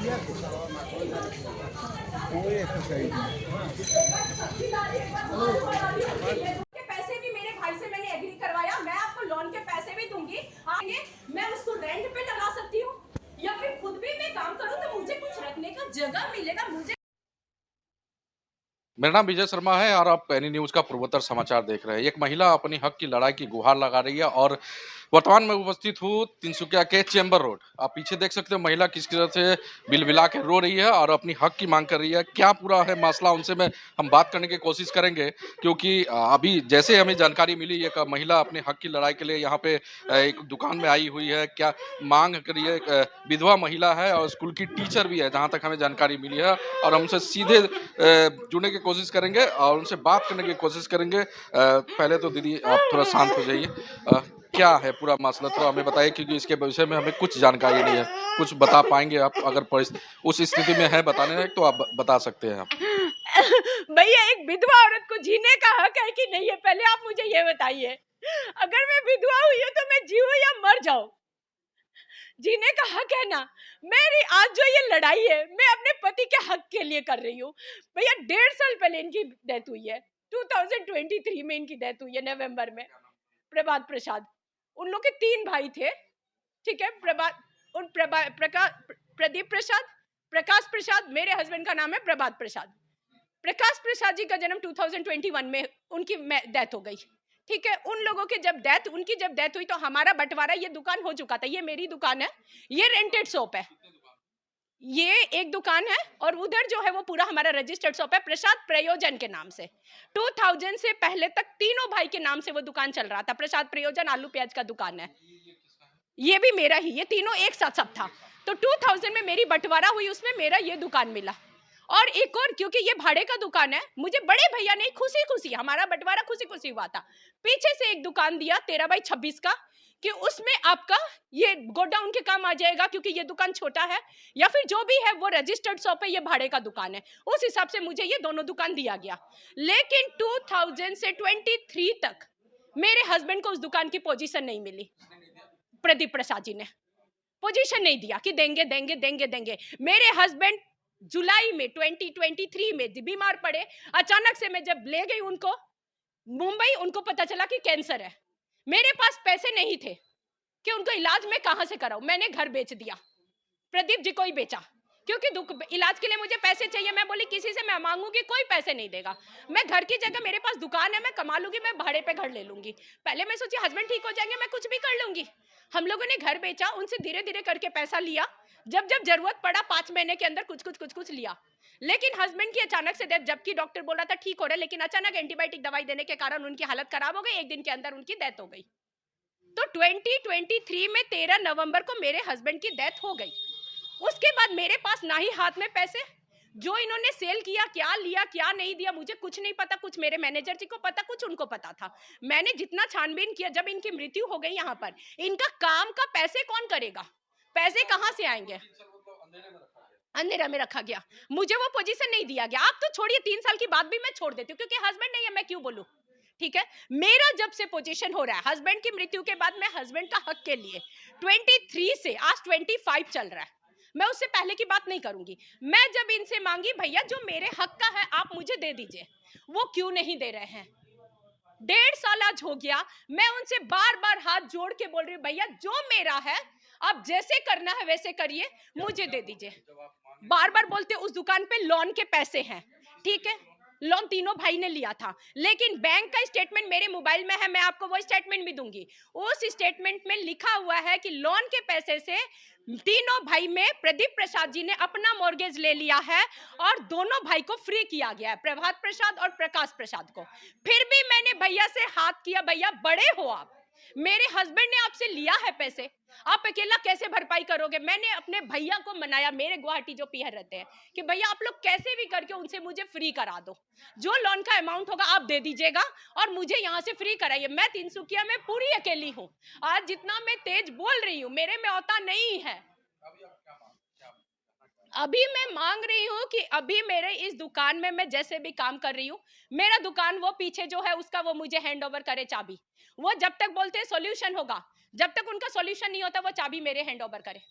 के पैसे भी मेरे भाई से मैंने एग्री करवाया, मैं आपको लोन के पैसे भी दूंगी, आगे मैं उसको रेंट पे लगा सकती हूँ या फिर खुद भी मैं काम करूँ तो मुझे कुछ रखने का जगह मिलेगा। मुझे मेरा नाम विजय शर्मा है और आप एनी न्यूज का पूर्वोत्तर समाचार देख रहे हैं। एक महिला अपनी हक की लड़ाई की गुहार लगा रही है और वर्तमान में उपस्थित हूँ तिनसुकिया के चेंबर रोड। आप पीछे देख सकते हो महिला किस तरह से बिलबिला के रो रही है और अपनी हक की मांग कर रही है। क्या पूरा है मसला उनसे मैं हम बात करने की कोशिश करेंगे, क्योंकि अभी जैसे हमें जानकारी मिली एक महिला अपने हक की लड़ाई के लिए यहाँ पे एक दुकान में आई हुई है। क्या मांग करी है? एक विधवा महिला है और स्कूल की टीचर भी है, जहाँ तक हमें जानकारी मिली है। और हमसे सीधे जुड़ने की कोशिश करेंगे और उनसे बात करने की कोशिश करेंगे। पहले तो दीदी आप थोड़ा शांत हो जाइए। क्या है पूरा मसला थोड़ा हमें बताइए, क्योंकि इसके विषय में हमें कुछ जानकारी नहीं है। कुछ बता पाएंगे आप? अगर उस स्थिति में है बताने हैं तो आप बता सकते हैं आप। भैया, एक विधवा औरत को जीने का हक है कि नहीं है, पहले आप मुझे ये बताइए। अगर मैं विधवा हुई हूँ तो मैं जीऊँ या मर जाऊं, जीने का हक है ना। मेरी आज जो ये लड़ाई है मैं अपने पति के हक के लिए कर रही हूँ। भैया 1.5 साल पहले इनकी डेथ हुई है, 2023 में इनकी डेथ हुई है नवंबर में। प्रभात प्रसाद, उन लोग के 3 भाई थे, ठीक है। प्रदीप प्रसाद, प्रकाश प्रसाद, मेरे हस्बैंड का नाम है प्रभात प्रसाद। प्रकाश प्रसाद जी का जन्म 2021 में उनकी डेथ हो गई, ठीक है। उन लोगों के उनकी जब डेथ हुई तो हमारा बंटवारा, ये दुकान हो चुका था। ये मेरी दुकान है, ये रेंटेड शॉप है, ये एक दुकान है और उधर जो है वो पूरा हमारा रजिस्टर्ड शॉप है प्रसाद प्रयोजन के नाम से। 2000 से पहले तक तीनों भाई के नाम से वो दुकान चल रहा था। प्रसाद प्रयोजन आलू प्याज का दुकान है, ये भी मेरा ही, ये तीनों एक साथ सब था। तो 2000 में मेरी बंटवारा हुई, उसमें मेरा ये दुकान मिला। और एक और, क्योंकि ये भाड़े का दुकान है, मुझे बड़े भैया ने खुशी खुशी, हमारा बंटवारा खुशी खुशी हुआ था, पीछे से एक दुकान दिया 13x26 का, कि उसमें आपका ये गोडाउन के काम आ जाएगा, क्योंकि ये दुकान छोटा है, या फिर जो भी है वो रजिस्टर्ड शॉप है, ये भाड़े का दुकान है। उस हिसाब से मुझे ये दोनों दुकान दिया गया। लेकिन 2000 से 23 तक मेरे हस्बैंड को उस दुकान की पोजीशन नहीं मिली। प्रदीप प्रसाद जी ने पोजीशन नहीं दिया कि देंगे देंगे देंगे देंगे। मेरे हस्बैंड जुलाई में 2023 में बीमार पड़े। अचानक से मैं जब ले गई उनको मुंबई, उनको पता चला कि कैंसर है। मेरे पास पैसे नहीं थे कि उनको इलाज में कहां से कराऊं। मैंने घर बेच दिया, प्रदीप जी को ही बेचा, क्योंकि इलाज के लिए मुझे पैसे चाहिए। मैं बोली किसी से मैं मांगूंगी, कोई पैसे नहीं देगा। मैं घर की जगह, मेरे पास दुकान है, मैं कमा लूंगी, मैं भाड़े पे घर ले लूंगी। पहले मैं सोची हस्बैंड ठीक हो जाएंगे, मैं कुछ भी कर लूंगी। हम लोगों ने घर बेचा, उनसे धीरे धीरे करके पैसा लिया। जब जब जरूरत पड़ा 5 महीने के अंदर कुछ कुछ लिया। लेकिन हस्बैंड की अचानक से डेथ, जबकि डॉक्टर बोल रहा था ठीक हो रहा है, लेकिन अचानक एंटीबायोटिक दवाई देने के कारण उनकी हालत खराब हो गई। एक दिन के अंदर उनकी डेथ हो गई। तो 2023 में 13 नवंबर को मेरे हस्बैंड की डेथ हो गई। उसके बाद मेरे पास ना ही हाथ में पैसे, जो इन्होंने सेल किया, क्या लिया क्या नहीं दिया मुझे कुछ नहीं पता। कुछ मेरे मैनेजर जी को पता, कुछ उनको पता था। मैंने जितना छानबीन किया, जब इनकी मृत्यु हो गई यहाँ पर, इनका काम का पैसे कौन करेगा, पैसे कहाँ से आएंगे? अंधेरा में रखा गया, मुझे वो पोजीशन नहीं दिया गया। आप तो छोड़िए, 3 साल की बात भी मैं छोड़ देती हूँ, क्योंकि हस्बैंड नहीं है, मैं क्यों बोलूं, ठीक है। मेरा जब से पोजीशन हो रहा है हस्बैंड की मृत्यु के बाद, मैं हस्बैंड का हक के लिए 23 से आज 25 चल रहा है, मैं उससे पहले की बात नहीं करूंगी। मैं जब इनसे मांगी भैया जो मेरे हक का है आप मुझे दे दीजिए, वो क्यों नहीं दे रहे हैं। 1.5 साल आज हो गया, मैं उनसे बार बार हाथ जोड़ के बोल रही हूँ भैया जो मेरा है आप जैसे करना है वैसे करिए, मुझे दे दीजिए। बार बार बोलते उस दुकान पे लोन के पैसे हैं, ठीक है, लोन तीनों भाई ने लिया था, लेकिन बैंक का स्टेटमेंट मेरे मोबाइल में है, मैं आपको वो स्टेटमेंट भी दूंगी। उस स्टेटमेंट में लिखा हुआ है कि लोन के पैसे से तीनों भाई में प्रदीप प्रसाद जी ने अपना मॉर्गेज ले लिया है और दोनों भाई को फ्री किया गया है, प्रभात प्रसाद और प्रकाश प्रसाद को। फिर भी मैंने भैया से हाथ किया, भैया बड़े हो आप, मेरे हस्बैंड ने आपसे लिया है पैसे, आप अकेला कैसे भरपाई करोगे। मैंने अपने भैया को मनाया, मेरे गुवाहाटी जो पीहर रहते हैं, कि भैया आप लोग कैसे भी करके उनसे मुझे फ्री करा दो, जो लोन का अमाउंट होगा आप दे दीजिएगा और मुझे यहाँ से फ्री कराइए। मैं तिनसुकिया में पूरी अकेली हूँ, आज जितना मैं तेज बोल रही हूँ मेरे में औता नहीं है। अभी मैं मांग रही हूँ कि अभी मेरे इस दुकान में मैं जैसे भी काम कर रही हूँ, मेरा दुकान वो पीछे जो है उसका वो मुझे हैंड ओवर करे चाबी। वो जब तक बोलते हैं सॉल्यूशन होगा, जब तक उनका सॉल्यूशन नहीं होता वो चाबी मेरे हैंड ओवर करे।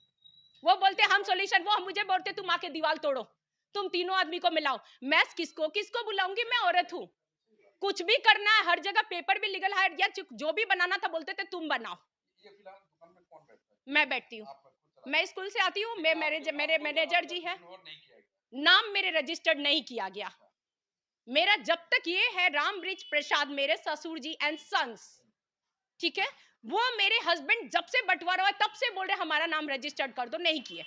वो बोलते हम सॉल्यूशन, वो मुझे बोलते तुम आके दीवार तोड़ो, तुम तीनों आदमी को मिलाओ। मैं किसको किसको बुलाऊंगी, मैं औरत हूँ। कुछ भी करना है, हर जगह पेपर भी लीगल है, या जो भी बनाना था बोलते थे तुम बनाओ। ये फिलहाल दुकान में कौन बैठता है? मैं बैठती हूँ, आप खुद चलाते मैं स्कूल से आती हूँ, मैं हैं? मेरे आपको मेरे आपको मैनेजर आपको जी है, इग्नोर नहीं किया गया। नाम मेरे रजिस्टर्ड नहीं किया गया। मेरा जब तक ये है राम ब्रिज प्रसाद, मेरे ससुर जी एंड सन्स, ठीक है, वो मेरे हस्बैंड जब से बंटवारा हुआ तब से बोल रहे हमारा नाम रजिस्टर्ड कर दो, नहीं किए।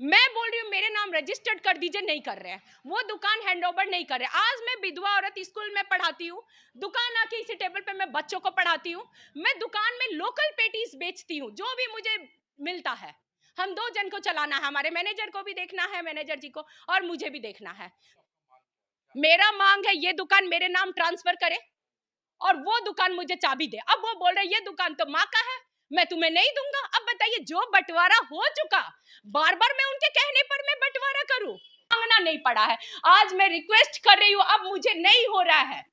मैं बोल रही हूँ मेरे नाम रजिस्टर्ड कर दीजिए, नहीं कर रहे हैं। वो दुकान हैंडओवर नहीं कर रहे। आज मैं विधवा औरत स्कूल में पढ़ाती हूँ, दुकान आके इसी टेबल पे मैं बच्चों को पढ़ाती हूँ, मैं दुकान में लोकल पेटीज बेचती हूँ, जो भी मुझे मिलता है। हम 2 जन को चलाना है, हमारे मैनेजर को भी देखना है, मैनेजर जी को, और मुझे भी देखना है। मेरा मांग है ये दुकान मेरे नाम ट्रांसफर करे और वो दुकान मुझे चाबी दे। अब वो बोल रहे ये दुकान तो माँ का है, मैं तुम्हें नहीं दूंगा। अब बताइए, जो बंटवारा हो चुका, बार बार मैं उनके कहने पर मैं बंटवारा करूं? मांगना नहीं पड़ा है, आज मैं रिक्वेस्ट कर रही हूं, अब मुझे नहीं हो रहा है।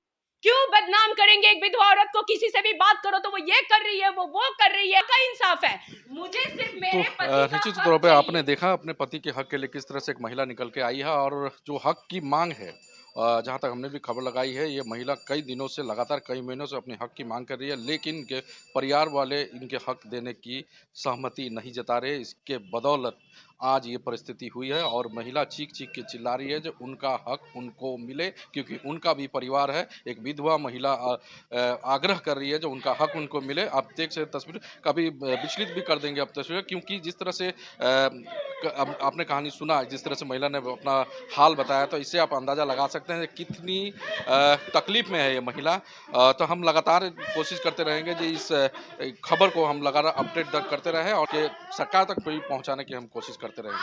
क्यों बदनाम करेंगे एक विधवा औरत को? किसी से भी बात करो तो वो ये कर रही है, वो कर रही है। का इंसाफ है? मुझे सिर्फ तो मेरे पति का निश्चित हक तौर पे आपने चाहिए। देखा अपने पति के हक के लिए किस तरह से एक महिला निकल के आई है और जो हक की मांग है, जहाँ तक हमने भी खबर लगाई है, ये महिला कई दिनों से लगातार कई महीनों से अपने हक की मांग कर रही है, लेकिन इनके परिवार वाले इनके हक देने की सहमति नहीं जता रहे। इसके बदौलत आज ये परिस्थिति हुई है और महिला चीख चीख के चिल्ला रही है जो उनका हक उनको मिले, क्योंकि उनका भी परिवार है। एक विधवा महिला आग्रह कर रही है जो उनका हक उनको मिले। आप देख सकते तस्वीर, कभी विचलित भी कर देंगे आप तस्वीर, क्योंकि जिस तरह से अब आपने कहानी सुना, जिस तरह से महिला ने अपना हाल बताया, तो इससे आप अंदाज़ा लगा सकते हैं कितनी तकलीफ में है ये महिला। तो हम लगातार कोशिश करते रहेंगे जी, इस खबर को हम लगातार अपडेट करते रहें और ये सरकार तक भी पहुंचाने की हम कोशिश करते रहेंगे।